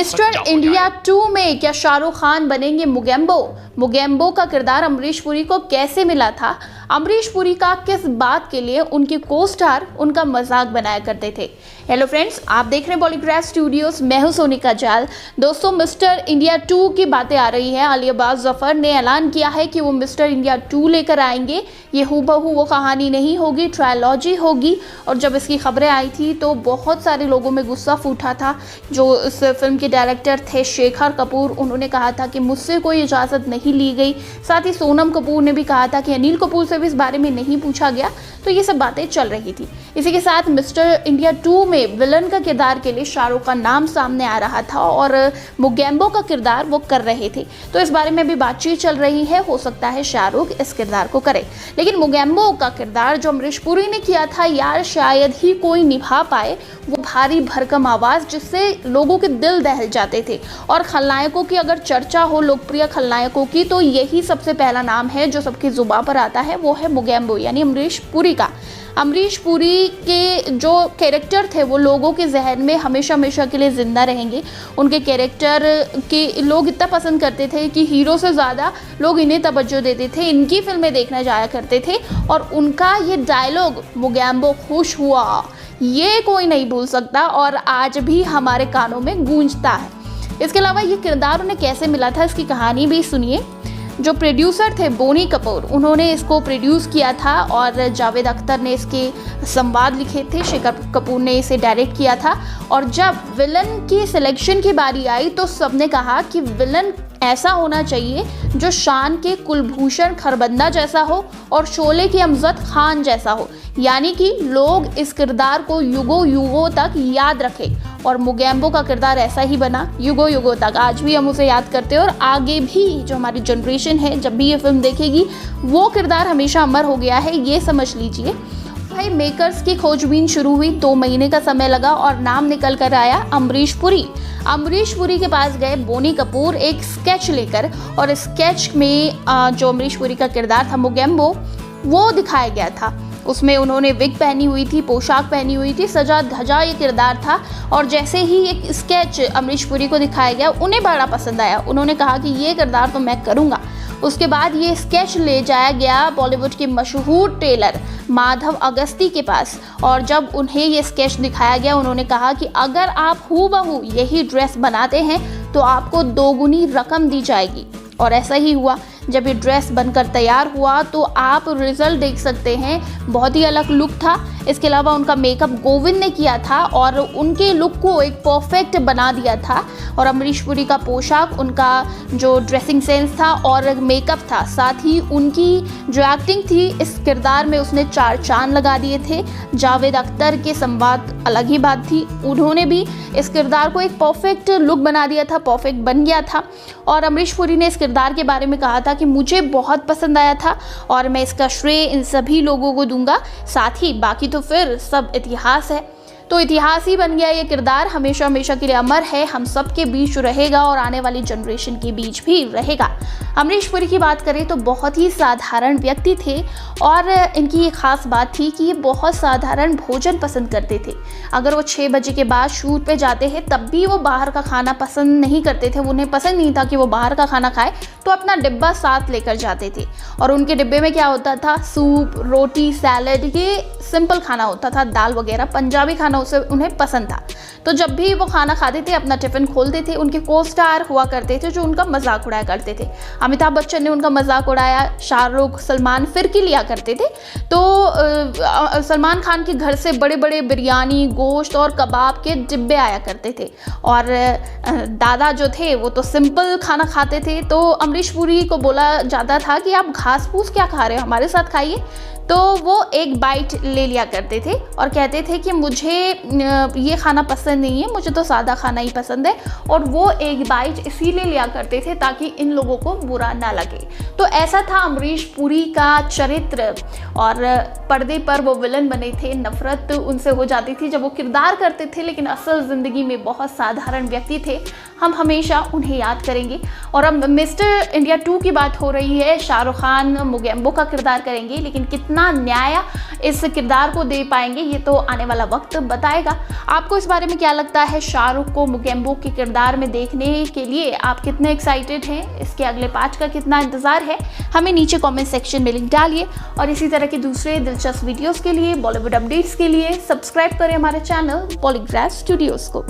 Mister India 2 में क्या शाहरुख खान बनेंगे मुगेम्बो? मुगेम्बो का किरदार अमरीश पुरी को कैसे मिला था? अमरीश पुरी का किस बात के लिए उनके को स्टार उनका मजाक बनाया करते थे? हेलो फ्रेंड्स, आप देख रहे हैं बॉलीग्राफ स्टूडियोज। मैं हूं सोनिका जाल। दोस्तों, मिस्टर इंडिया 2 की बातें आ रही हैं। अली अब्बास जफर ने ऐलान किया है कि वो मिस्टर इंडिया 2 लेकर आएंगे। ये हूबहू वो कहानी नहीं होगी, ट्रायलॉजी होगी। और जब इसकी खबरें आई थी तो बहुत सारे लोगों में गुस्सा फूटा था। जो इस फिल्म के डायरेक्टर थे शेखर कपूर, उन्होंने कहा था कि मुझसे कोई इजाज़त नहीं ली गई। साथ ही सोनम कपूर ने भी कहा था कि अनिल कपूर से भी इस बारे में नहीं पूछा गया। तो ये सब बातें चल रही थी। इसी के साथ मिस्टर इंडिया 2 में विलन का किरदार के लिए शाहरुख का नाम सामने आ रहा था और मुगेम्बो का किरदार वो कर रहे थे। तो इस बारे में भी बातचीत चल रही है, हो सकता है शाहरुख इस किरदार को करे। लेकिन मुगेम्बो का किरदार जो अमरीश पुरी ने किया था, यार शायद ही कोई निभा पाए। वो भारी भरकम आवाज़ जिससे लोगों के दिल दहल जाते थे। और खलनायकों की अगर चर्चा हो, लोकप्रिय खलनायकों की, तो यही सबसे पहला नाम है जो सबकी जुबान पर आता है, वो है मुगेम्बो यानी अमरीश पुरी का। अमरीश पुरी के जो कैरेक्टर थे वो लोगों के जहन में हमेशा हमेशा के लिए ज़िंदा रहेंगे। उनके कैरेक्टर के लोग इतना पसंद करते थे कि हीरो से ज़्यादा लोग इन्हें तवज्जो देते थे, इनकी फिल्में देखने जाया करते थे। और उनका ये डायलॉग, मुगेम्बो खुश हुआ, ये कोई नहीं भूल सकता और आज भी हमारे कानों में गूंजता है। इसके अलावा ये किरदार उन्हें कैसे मिला था, इसकी कहानी भी सुनिए। जो प्रोड्यूसर थे बोनी कपूर, उन्होंने इसको प्रोड्यूस किया था और जावेद अख्तर ने इसके संवाद लिखे थे। शेखर कपूर ने इसे डायरेक्ट किया था। और जब विलन की सिलेक्शन की बारी आई तो सबने कहा कि विलन ऐसा होना चाहिए जो शान के कुलभूषण खरबंदा जैसा हो और शोले के अमजद खान जैसा हो, यानी कि लोग इस किरदार को युगों युगों तक याद रखें। और मुगेम्बो का किरदार ऐसा ही बना, युगों युगों तक। आज भी हम उसे याद करते हैं और आगे भी जो हमारी जनरेशन है जब भी ये फिल्म देखेगी वो किरदार हमेशा अमर हो गया है, ये समझ लीजिए। भाई, मेकर्स की खोजबीन शुरू हुई, 2 महीने का समय लगा और नाम निकल कर आया अमरीश पुरी। अमरीश पुरी के पास गए बोनी कपूर एक स्केच लेकर और स्केच में जो अमरीश पुरी का किरदार था मुगेम्बो, वो दिखाया गया था। उसमें उन्होंने विग पहनी हुई थी, पोशाक पहनी हुई थी, सजा धजा ये किरदार था। और जैसे ही एक स्केच अमरीश पुरी को दिखाया गया, उन्हें बड़ा पसंद आया। उन्होंने कहा कि ये किरदार तो मैं करूँगा। उसके बाद ये स्केच ले जाया गया बॉलीवुड के मशहूर टेलर माधव अगस्ती के पास। और जब उन्हें ये स्केच दिखाया गया, उन्होंने कहा कि अगर आप हूबहू यही ड्रेस बनाते हैं तो आपको 2 गुनी रकम दी जाएगी। और ऐसा ही हुआ। जब ये ड्रेस बनकर तैयार हुआ तो आप रिजल्ट देख सकते हैं, बहुत ही अलग लुक था। इसके अलावा उनका मेकअप गोविंद ने किया था और उनके लुक को एक परफेक्ट बना दिया था। और अमरीश पुरी का पोशाक, उनका जो ड्रेसिंग सेंस था और मेकअप था, साथ ही उनकी जो एक्टिंग थी इस किरदार में, उसने 4 चांद लगा दिए थे। जावेद अख्तर के संवाद अलग ही बात थी, उन्होंने भी इस किरदार को एक परफेक्ट लुक बना दिया था, परफेक्ट बन गया था। और अमरीश पुरी ने इस किरदार के बारे में कहा था कि मुझे बहुत पसंद आया था और मैं इसका श्रेय इन सभी लोगों को दूंगा। साथ ही बाकी तो फिर सब इतिहास है। तो इतिहास ही बन गया ये किरदार, हमेशा हमेशा के लिए अमर है, हम सब के बीच रहेगा और आने वाली जनरेशन के बीच भी रहेगा। अमरीश पुरी की बात करें तो बहुत ही साधारण व्यक्ति थे और इनकी ये खास बात थी कि ये बहुत साधारण भोजन पसंद करते थे। अगर वो 6 बजे के बाद शूट पे जाते हैं तब भी वो बाहर का खाना पसंद नहीं करते थे। उन्हें पसंद नहीं था कि वो बाहर का खाना खाए, तो अपना डिब्बा साथ लेकर जाते थे। और उनके डिब्बे में क्या होता था? सूप, रोटी, सैलड, ये सिंपल खाना होता था, दाल वगैरह, पंजाबी खाना उसे उन्हें पसंद था। तो जब भी वो खाना खाते थे अपना टिफिन खोलते थे। उनके को स्टार हुआ करते थे जो उनका मजाक उड़ाया करते थे। अमिताभ बच्चन ने उनका मजाक उड़ाया, शाहरुख, सलमान फिरकी लिया करते थे। तो सलमान खान के घर से बड़े बड़े बिरयानी, गोश्त और कबाब के डिब्बे आया करते थे। और दादा जो थे वो तो सिंपल खाना खाते थे। तो अमरीश पुरी को बोला जाता था कि आप घास फूस क्या खा रहे हो, हमारे साथ खाइए। तो वो एक बाइट ले लिया करते थे और कहते थे कि मुझे ये खाना पसंद नहीं है, मुझे तो सादा खाना ही पसंद है। और वो एक बाइट इसीलिए लिया करते थे ताकि इन लोगों को बुरा ना लगे। तो ऐसा था अमरीश पुरी का चरित्र। और पर्दे पर वो विलन बने थे, नफरत उनसे हो जाती थी जब वो किरदार करते थे, लेकिन असल ज़िंदगी में बहुत साधारण व्यक्ति थे। हम हमेशा उन्हें याद करेंगे। और अब मिस्टर इंडिया 2 की बात हो रही है, शाहरुख खान मोगेम्बो का किरदार करेंगे, लेकिन कितना न्याय इस किरदार को दे पाएंगे ये तो आने वाला वक्त बताएगा। आपको इस बारे में क्या लगता है? शाहरुख को मोगेम्बो के किरदार में देखने के लिए आप कितने एक्साइटेड हैं? इसके अगले पार्ट का कितना इंतजार है? हमें नीचे कमेंट सेक्शन में लिंक डालिए और इसी तरह के दूसरे दिलचस्प वीडियोस के लिए, बॉलीवुड अपडेट्स के लिए सब्सक्राइब करें हमारे चैनल पॉलीग्राफ स्टूडियोज को।